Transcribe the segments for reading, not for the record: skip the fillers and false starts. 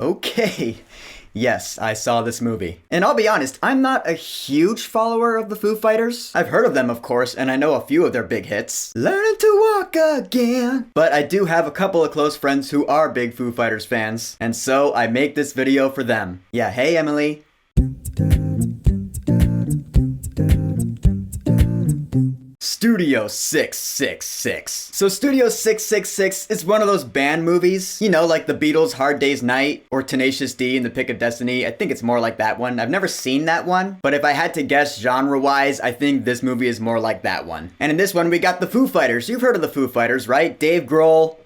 Okay. Yes, I saw this movie. And I'll be honest, I'm not a huge follower of the Foo Fighters. I've heard of them, of course, and I know a few of their big hits. Learning to walk again. But I do have a couple of close friends who are big Foo Fighters fans, and so I make this video for them. Yeah, hey Emily. Studio 666. So Studio 666 is one of those band movies, you know, like the Beatles' Hard Day's Night or Tenacious D and The Pick of Destiny. I think it's more like that one. I've never seen that one, but if I had to guess genre-wise, I think this movie is more like that one. And in this one, we got the Foo Fighters. You've heard of the Foo Fighters, right? Dave Grohl,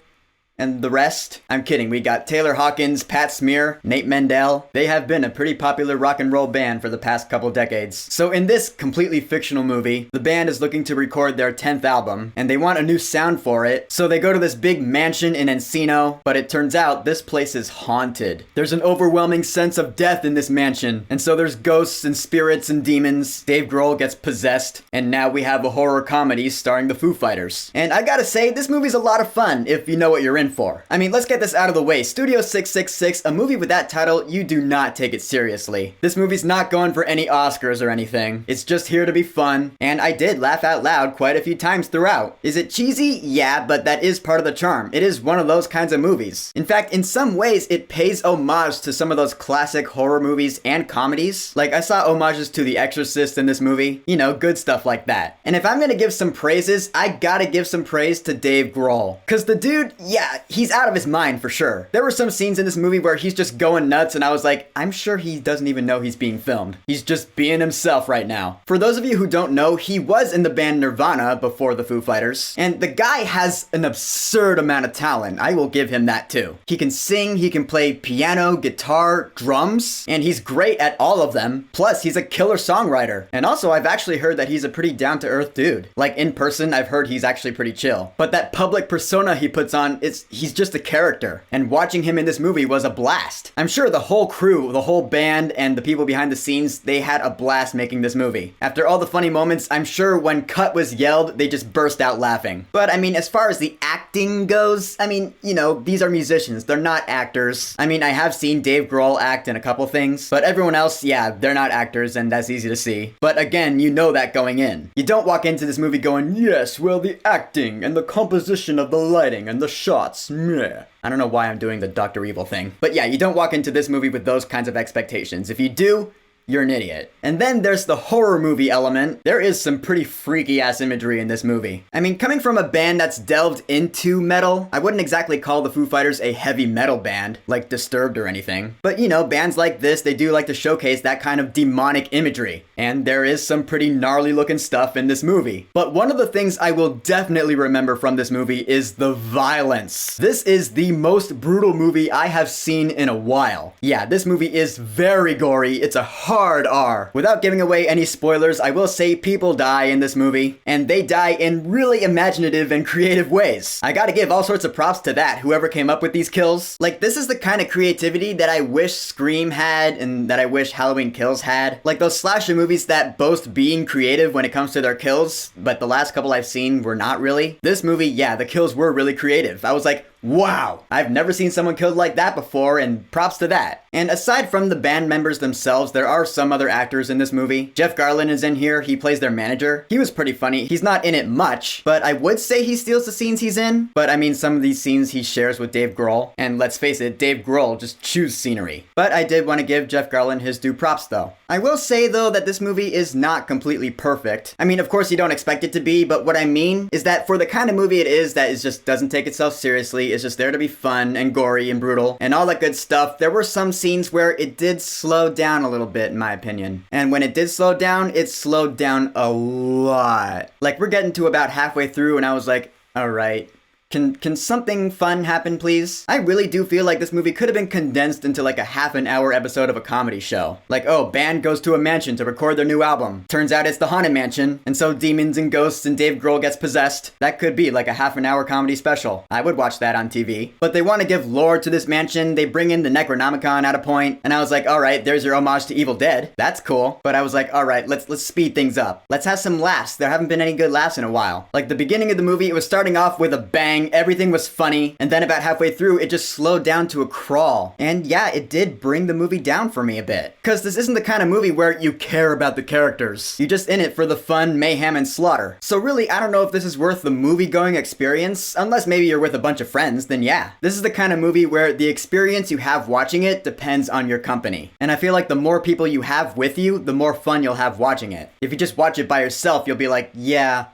and the rest? I'm kidding. We got Taylor Hawkins, Pat Smear, Nate Mendel. They have been a pretty popular rock and roll band for the past couple decades. So in this completely fictional movie, the band is looking to record their 10th album, and they want a new sound for it. So they go to this big mansion in Encino, but it turns out this place is haunted. There's an overwhelming sense of death in this mansion, and so there's ghosts and spirits and demons. Dave Grohl gets possessed, and now we have a horror comedy starring the Foo Fighters. And I gotta say, this movie's a lot of fun if you know what you're in for. I mean, let's get this out of the way. Studio 666, a movie with that title, you do not take it seriously. This movie's not going for any Oscars or anything. It's just here to be fun, and I did laugh out loud quite a few times throughout. Is it cheesy? Yeah, but that is part of the charm. It is one of those kinds of movies. In fact, in some ways, it pays homage to some of those classic horror movies and comedies. Like, I saw homages to The Exorcist in this movie. You know, good stuff like that. And if I'm gonna give some praises, I gotta give some praise to Dave Grohl. Cause the dude, yeah, he's out of his mind for sure. There were some scenes in this movie where he's just going nuts and I was like, I'm sure he doesn't even know he's being filmed. He's just being himself right now. For those of you who don't know, he was in the band Nirvana before the Foo Fighters, and the guy has an absurd amount of talent. I will give him that too. He can sing, he can play piano, guitar, drums, and he's great at all of them. Plus, he's a killer songwriter. And also, I've actually heard that he's a pretty down-to-earth dude. Like, in person, I've heard he's actually pretty chill. But that public persona he puts on, he's just a character, and watching him in this movie was a blast. I'm sure the whole crew, the whole band, and the people behind the scenes, they had a blast making this movie. After all the funny moments, I'm sure when cut was yelled, they just burst out laughing. But I mean, as far as the acting goes, I mean, you know, these are musicians, they're not actors. I mean, I have seen Dave Grohl act in a couple things, but everyone else, yeah, they're not actors, and that's easy to see. But again, you know that going in. You don't walk into this movie going, yes, well, the acting, and the composition of the lighting, and the shots, meh. I don't know why I'm doing the Dr. Evil thing. But yeah, you don't walk into this movie with those kinds of expectations. If you do, you're an idiot. And then there's the horror movie element. There is some pretty freaky ass imagery in this movie. I mean, coming from a band that's delved into metal, I wouldn't exactly call the Foo Fighters a heavy metal band, like Disturbed or anything. But you know, bands like this, they do like to showcase that kind of demonic imagery. And there is some pretty gnarly looking stuff in this movie. But one of the things I will definitely remember from this movie is the violence. This is the most brutal movie I have seen in a while. Yeah, this movie is very gory. It's a hard R. Without giving away any spoilers, I will say people die in this movie, and they die in really imaginative and creative ways. I gotta give all sorts of props to that, whoever came up with these kills. Like, this is the kind of creativity that I wish Scream had and that I wish Halloween Kills had. Like those slasher movies that boast being creative when it comes to their kills, but the last couple I've seen were not really. This movie, yeah, the kills were really creative. I was like, wow, I've never seen someone killed like that before, and props to that. And aside from the band members themselves, there are some other actors in this movie. Jeff Garlin is in here. He plays their manager. He was pretty funny. He's not in it much, but I would say he steals the scenes he's in. But I mean, some of these scenes he shares with Dave Grohl, and let's face it, Dave Grohl just chews scenery. But I did want to give Jeff Garlin his due props though. I will say though that this movie is not completely perfect. I mean, of course you don't expect it to be, but what I mean is that for the kind of movie it is that is just doesn't take itself seriously, it's just there to be fun and gory and brutal and all that good stuff, there were some scenes where it did slow down a little bit in my opinion. And when it did slow down, it slowed down a lot. Like, we're getting to about halfway through and I was like, alright, Can something fun happen, please? I really do feel like this movie could have been condensed into like a half an hour episode of a comedy show. Like, oh, band goes to a mansion to record their new album. Turns out it's the Haunted Mansion, and so demons and ghosts and Dave Grohl gets possessed. That could be like a half an hour comedy special. I would watch that on TV. But they want to give lore to this mansion. They bring in the Necronomicon at a point, and I was like, all right, there's your homage to Evil Dead. That's cool. But I was like, all right, let's speed things up. Let's have some laughs. There haven't been any good laughs in a while. Like the beginning of the movie, it was starting off with a bang sang, everything was funny, and then about halfway through, it just slowed down to a crawl. And yeah, it did bring the movie down for me a bit. Cause this isn't the kind of movie where you care about the characters. You're just in it for the fun, mayhem, and slaughter. So really, I don't know if this is worth the movie-going experience, unless maybe you're with a bunch of friends, then yeah. This is the kind of movie where the experience you have watching it depends on your company. And I feel like the more people you have with you, the more fun you'll have watching it. If you just watch it by yourself, you'll be like, yeah,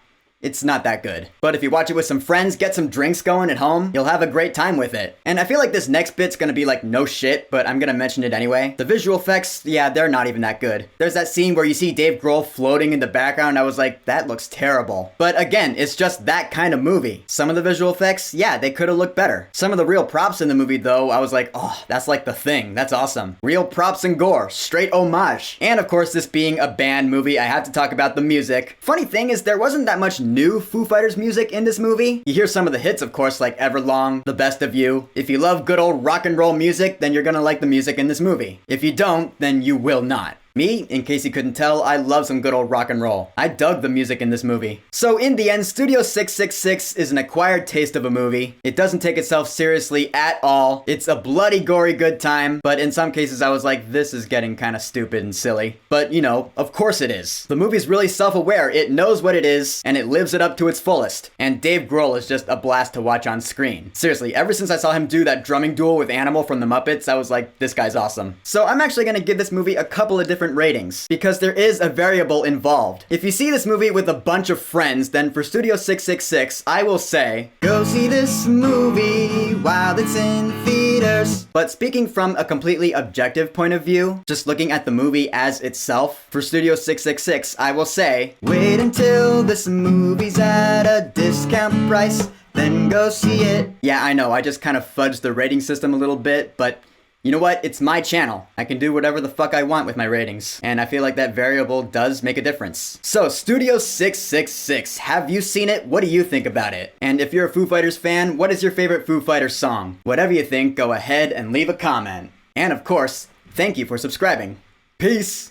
it's not that good. But if you watch it with some friends, get some drinks going at home, you'll have a great time with it. And I feel like this next bit's gonna be like no shit, but I'm gonna mention it anyway. The visual effects, yeah, they're not even that good. There's that scene where you see Dave Grohl floating in the background, I was like, that looks terrible. But again, it's just that kind of movie. Some of the visual effects, yeah, they could have looked better. Some of the real props in the movie though, I was like, oh, that's like the thing, that's awesome. Real props and gore, straight homage. And of course, this being a band movie, I have to talk about the music. Funny thing is, there wasn't that much new Foo Fighters music in this movie. You hear some of the hits, of course, like Everlong, The Best of You. If you love good old rock and roll music, then you're gonna like the music in this movie. If you don't, then you will not. Me, in case you couldn't tell, I love some good old rock and roll. I dug the music in this movie. So in the end, Studio 666 is an acquired taste of a movie. It doesn't take itself seriously at all. It's a bloody, gory good time, but in some cases I was like, this is getting kind of stupid and silly. But you know, of course it is. The movie's really self-aware, it knows what it is, and it lives it up to its fullest. And Dave Grohl is just a blast to watch on screen. Seriously, ever since I saw him do that drumming duel with Animal from the Muppets, I was like, this guy's awesome. So I'm actually gonna give this movie a couple of different ratings, because there is a variable involved. If you see this movie with a bunch of friends, then for Studio 666, I will say, go see this movie while it's in theaters. But speaking from a completely objective point of view, just looking at the movie as itself, for Studio 666, I will say, wait until this movie's at a discount price, then go see it. Yeah, I know, I just kind of fudged the rating system a little bit, but you know what? It's my channel. I can do whatever the fuck I want with my ratings. And I feel like that variable does make a difference. So, Studio 666, have you seen it? What do you think about it? And if you're a Foo Fighters fan, what is your favorite Foo Fighters song? Whatever you think, go ahead and leave a comment. And of course, thank you for subscribing. Peace!